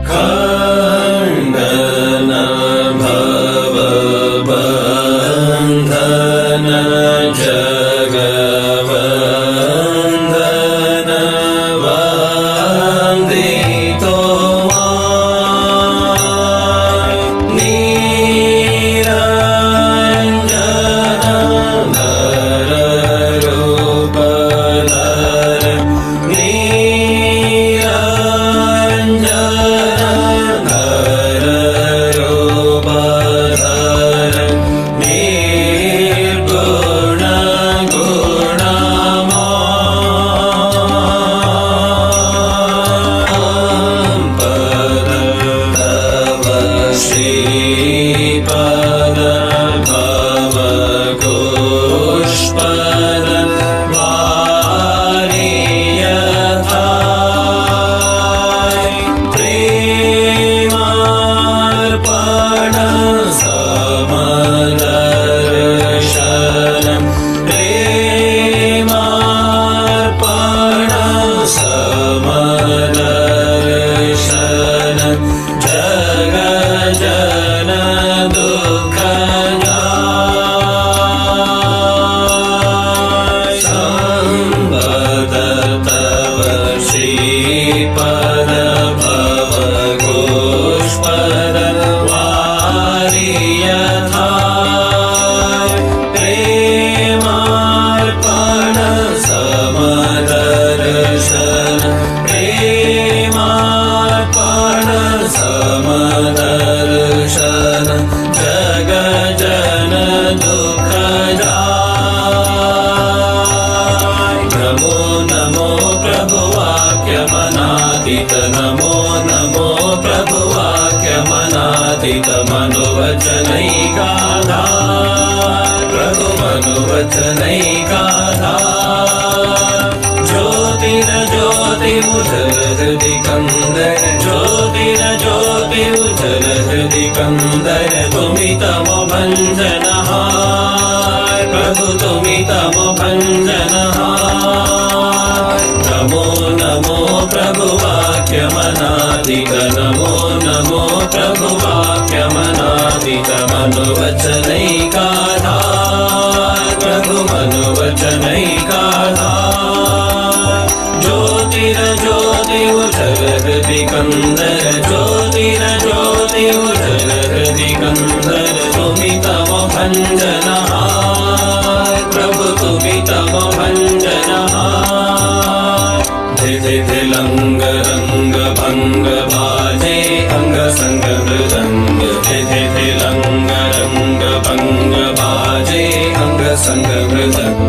खण्डन भवबन्धन जगवन्दन वन्दितो निरञ्जन नररूपधर निरञ्जन नररूपधर निर्गुण गुणमय तव श्रीपद भवघोषपद वारियथाय प्रेमार्पण समदर्शन प्रेमार्पण समदर्शन जगजन दुःखजाय संवद तव श्रीपद भवघोषपद वारियथाय प्रेमार्पण समदर्शन प्रेमार्पण समदर्शन जगजन दुःखजाय नमो नमो प्रभुवाक्यमनादित नमो नमो प्रभुवाक्यमनादित मनोवचनैकाधार प्रभु मनोवचनैकाधार ज्योतिर्ज्योति उज्ज्वल हृदि कंदर ज्योतिर्ज्योति उज्ज्वल हृदि कंदर तुमि तम भंजनहार प्रभु तुमि तम भंजनहार नमो नमो प्रभु वाक्यमनादित नमो नमो प्रभु वाक्यमनादित मनोवचनैकाधार प्रभु मनोवचनैकाधार ज्योतिर्ज्योति उज्ज्वल हृदि कंदर ज्योतिर्ज्योति उज्ज्वल हृदि कंदर तुमि तम भंजनहार प्रभु तुमि तम भंजनहार धिधि धिलंग रंग भंग बाजे अंग संग मृदंग धिधि धिलंग रंग भंग बाजे अंग संग मृदंग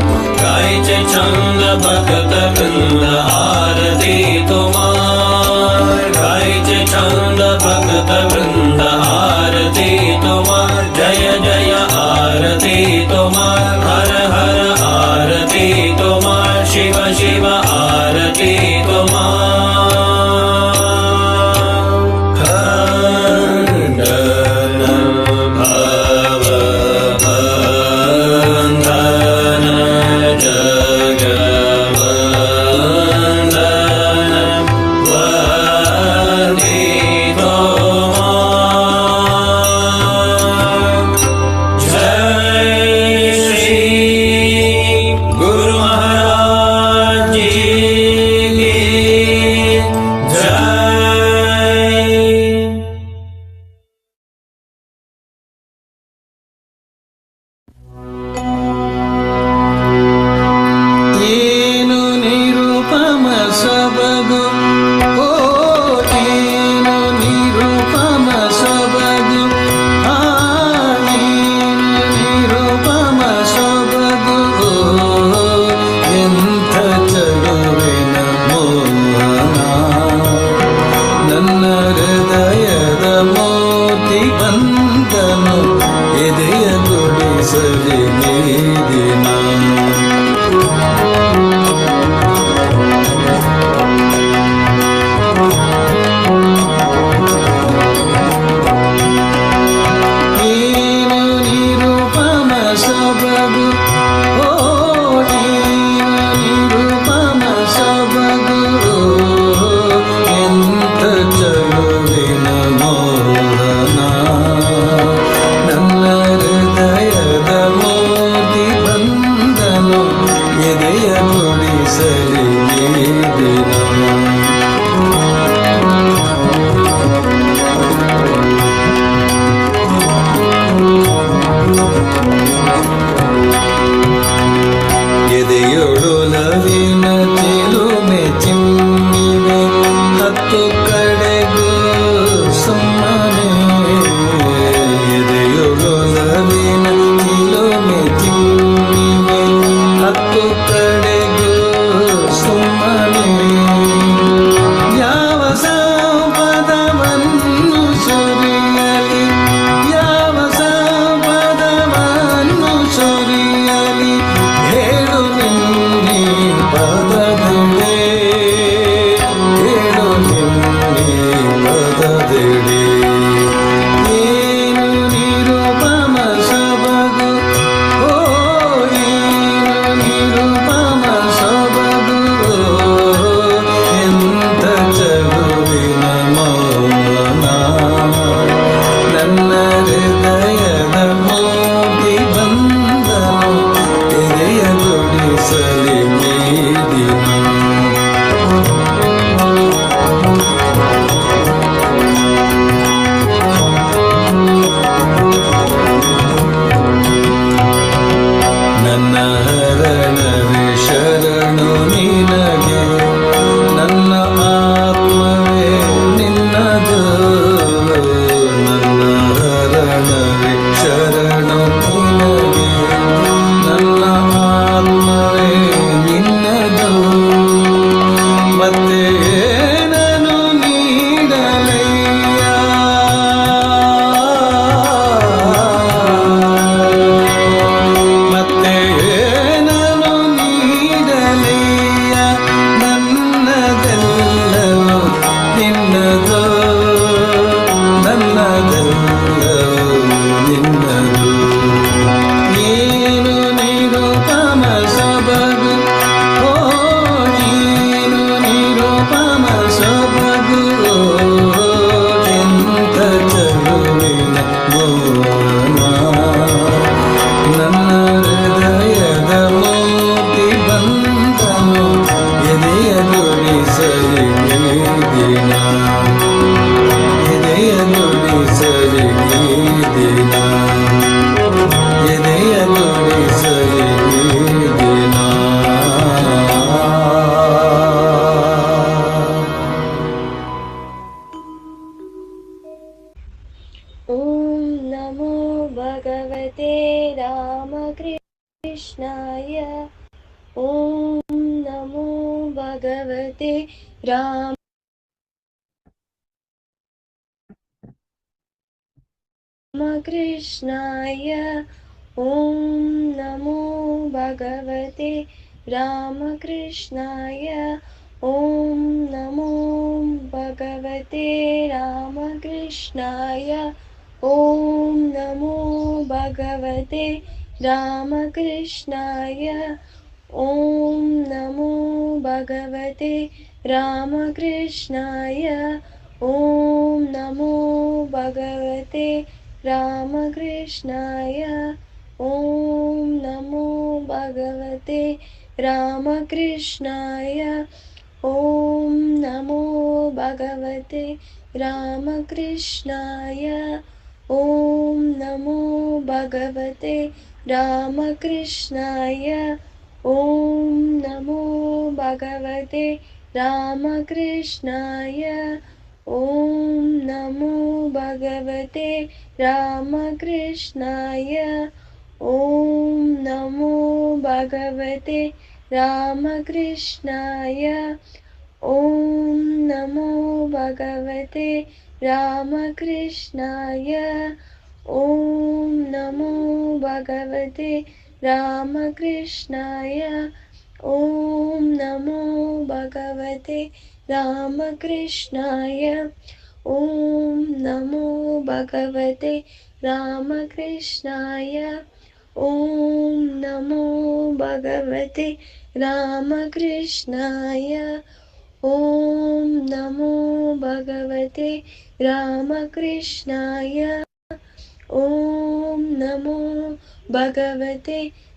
गायचे छंद भक्त वृंद आरती तुम्हार गायचे छंद भक्त वृंद आरती तुम्हार जय जय आरती तुम्हार हर हर आरती तुम्हार शिव शिव आरती तुम्हार खण्डन भवबन्धन जगवन्दन वन्दितो जय श्री गुरु महाराज जी ಎದೆಯ ಗುಡಿಸಲಿ ಈ ದಿನ. ಎದೆಯೊಳು ನವಿನ ಚಿಲುಮೆ ಚಿಮ್ಮಿವೆ ಹತ್ತು ಕಡೆಗೂ ಸುಮ್ಮನೆ. ಎದೆಯೊಳು ನವಿನ ಚಿಲುಮೆ ಚಿಮ್ಮಿವೆ ಹತ್ತು ಕಡೆಗೂ ಸುಮ್ಮನೆ. ಯಾವ ಸಂಪದವನ್ನು ಸುರಿಯಲಿ, ಯಾವ ಸಂಪದವನ್ನು ಸುರಿಯಲಿ, ಹೇಳು ನಿನ್ನೆ ಪದದೆಡೆ, ಹೇಳು ನಿನ್ನೆ ಪದದೆಡೆ. ಏನು ನಿರುಪಮ ಸೊಬಗು, ಓ ಏನು ನಿರುಪಮ ಸೊಬಗು, ಎಂತ ಚಲುವಿನ ಮೌನ. ನನ್ನ ಹೃದಯದ ಮೋದಿ ಬಂದನು, ಎದೆಯ ಗುಡಿಸಲಿ ಈ ದಿನ. ನನ್ನ ಹರಣವೇ ಶರಣು ನಿನಗೆ, ನನ್ನ ಆತ್ಮವೇ ನಿನ್ನದು. ನನ್ನ ಹರಣವೇ ಶರಣು ನಿನಗೆ, ನನ್ನ ಆತ್ಮವೇ ನಿನ್ನದು. ಮತ್ತೆ ಏನನು ನೀಡಲಯ್ಯ, ಮತ್ತೆ ಏನನು ನೀಡಲಯ್ಯ, ನನ್ನದೆಲ್ಲವೂ ನಿನ್ನದು, ನನ್ನದೆಲ್ಲವೂ ನಿನ್ನದು. ಏನು ನಿರುಪಮ ಸೊಬಗು, ಓ ಏನು ನಿರುಪಮ ಸೊಬಗು, ಎಂತ ಚಲುವಿನ ಮೌನ. ನನ್ನ ಹೃದಯದ ಮೂರ್ತಿ ಬಂದನು, ಎದೆಯ ಗುಡಿಸಲಿ ಈ ದಿನ, ಎದೆಯ ಗುಡಿಸಲಿ ಈ ದಿನ, ಎದೆಯ ಗುಡಿಸಲಿ ಈ ದಿನ. ಓಂ ನಮೋ ಭಗವತೆ ರಾಮಕೃಷ್ಣಾಯ. ಓಂ ನಮೋ ಭಗವತೆ ರಾಮಕೃಷ್ಣಾಯ. ಓಂ ನಮೋ ಭಗವತೆ ರಾಮಕೃಷ್ಣಾಯ. ಓಂ ನಮೋ ಭಗವತೆ ರಾಮಕೃಷ್ಣಾಯ. ಓಂ ನಮೋ ಭಗವತೆ ರಾಮಕೃಷ್ಣಾಯ. ಓಂ ನಮೋ ಭಗವತೆ ರಾಮಕೃಷ್ಣಾಯ. ಓಂ ನಮೋ ಭಗವತೆ ರಾಮಕೃಷ್ಣಾಯ. ಓಂ ನಮೋ ಭಗವತೆ ರಾಮಕೃಷ್ಣಾಯ. ಓಂ ನಮೋ ಭಗವತೆ ರಾಮಕೃಷ್ಣಾಯ. ಓಂ ನಮೋ ಭಗವತೆ ರಾಮಕೃಷ್ಣಾಯ. ಓಂ ನಮೋ ಭಗವತೆ ರಾಮಕೃಷ್ಣಾಯ. ಓಂ ನಮೋ ಭಗವತೆ ರಾಮಕೃಷ್ಣಾಯ. ಓಂ ನಮೋ ಭಗವತೆ ರಾಮಕೃಷ್ಣಾಯ. ಓಂ ನಮೋ ಭಗವತೆ ರಾಮಕೃಷ್ಣಾಯ. ಓಂ ನಮೋ ಭಗವತೆ ರಾಮಕೃಷ್ಣಾಯ. ಓಂ ನಮೋ ಭಗವತೆ ರಾಮಕೃಷ್ಣಾಯ. ಓಂ ನಮೋ ಭಗವತೆ ರಾಮಕೃಷ್ಣಾಯ. ಓಂ ನಮೋ ಭಗವತೆ ರಾಮಕೃಷ್ಣಾಯ. ಓಂ ನಮೋ ಭಗವತೆ ರಾಮಕೃಷ್ಣಾಯ. ಓಂ ನಮೋ ಭಗವತೆ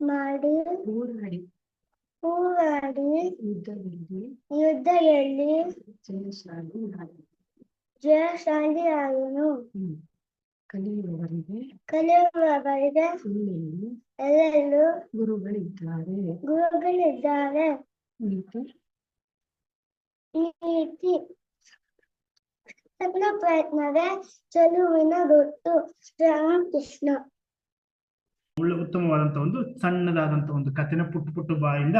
ಮಾಡಿ ಹೋರಾಡಿ ಹೋರಾಡಿ ಯುದ್ಧದಲ್ಲಿ ಯುದ್ಧದಲ್ಲಿ ಜಯಶಾಲಿಯಾದನು. ಜಯಶಾಲಿಯಾದನು. ಕಲಿಯುವವರಿಗೆ ಕಲಿಯುವವರಿಗೆ ಎಲ್ಲೆಲ್ಲೂ ಎಲ್ಲೆಲ್ಲೂ ಗುರುಗಳಿದ್ದಾರೆ. ನೀತಿ ನೀತಿ ಸಕಲ ಪ್ರಯತ್ನವೇ ಚೆಲುವಿನ ಗುಟ್ಟು. ಶ್ರೀರಾಮಕೃಷ್ಣ. ಉತ್ತಮವಾದಂತ ಒಂದು ಸಣ್ಣದಾದಂತ ಒಂದು ಕಥೆನ ಪುಟ್ಟ ಬಾಯಿಂದ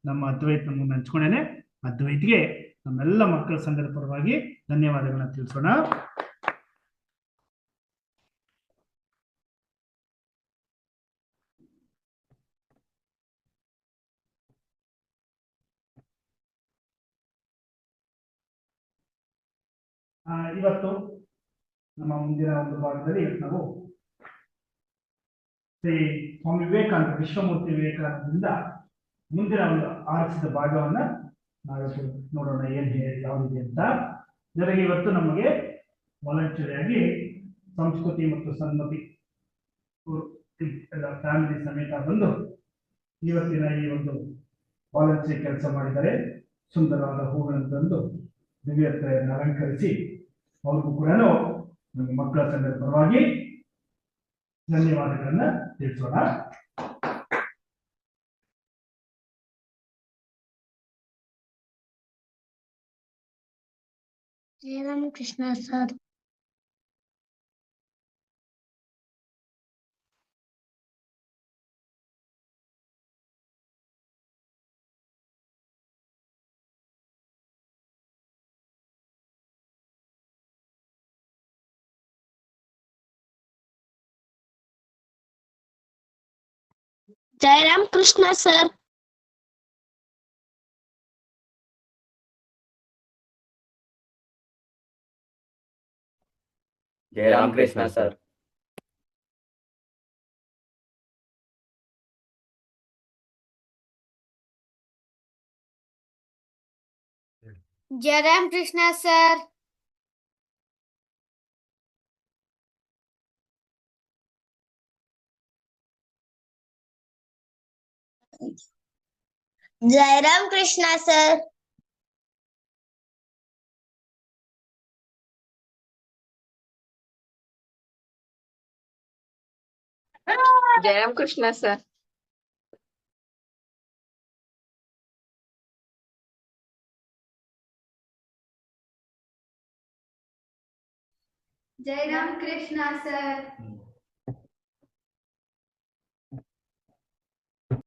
ನಮ್ಮ ಅದ್ವೈತ್ ನಮ್ಮನ್ನು ಹಂಚ್ಕೊಂಡೇನೆ. ಅದ್ವೈತ್ಗೆ ನಮ್ಮೆಲ್ಲ ಮಕ್ಕಳ ಸಂಘದ ಪರವಾಗಿ ಧನ್ಯವಾದಗಳನ್ನ ತಿಳಿಸೋಣ. ಇವತ್ತು ನಮ್ಮ ಮುಂದಿನ ಒಂದು ಭಾಗದಲ್ಲಿ ನಾವು ಶ್ರೀ ಸ್ವಾಮಿ ವಿವೇಕಾನಂದ, ವಿಶ್ವಮೂರ್ತಿ ವಿವೇಕಾನಂದರಿಂದ ಮುಂದಿನ ಒಂದು ಆರಿಸಿದ ಭಾಗವನ್ನ ನಾವು ನೋಡೋಣ ಯಾವ್ದಿದೆ ಅಂತ. ಜೊತೆಗೆ ಇವತ್ತು ನಮಗೆ ವಾಲಂಟರಿ ಆಗಿ ಸಂಸ್ಕೃತಿ ಮತ್ತು ಸನ್ಮತಿ ಫ್ಯಾಮಿಲಿ ಸಮೇತ ಬಂದು ಇವತ್ತಿನ ಈ ಒಂದು ವಾಲಂಟರಿ ಕೆಲಸ ಮಾಡಿದ್ದಾರೆ. ಸುಂದರವಾದ ಹೂಗಳನ್ನು ತಂದು ದಿವ್ಯತೆಯನ್ನು ಅಲಂಕರಿಸಿ ಅವ್ರಿಗೂ ಕೂಡ ನಮ್ಮ ಮಕ್ಕಳ ಸಂಘದ ಪರವಾಗಿ ಧನ್ಯವಾದಗಳನ್ನ ತಿಳಿಸೋಣ. Shriramakrishna sir. Jayaram Krishna sir. Jayaram Krishna sir. Jayaram Krishna sir. Jayaram Krishna sir. Jayaram Krishna sir. Jayaram Krishna sir.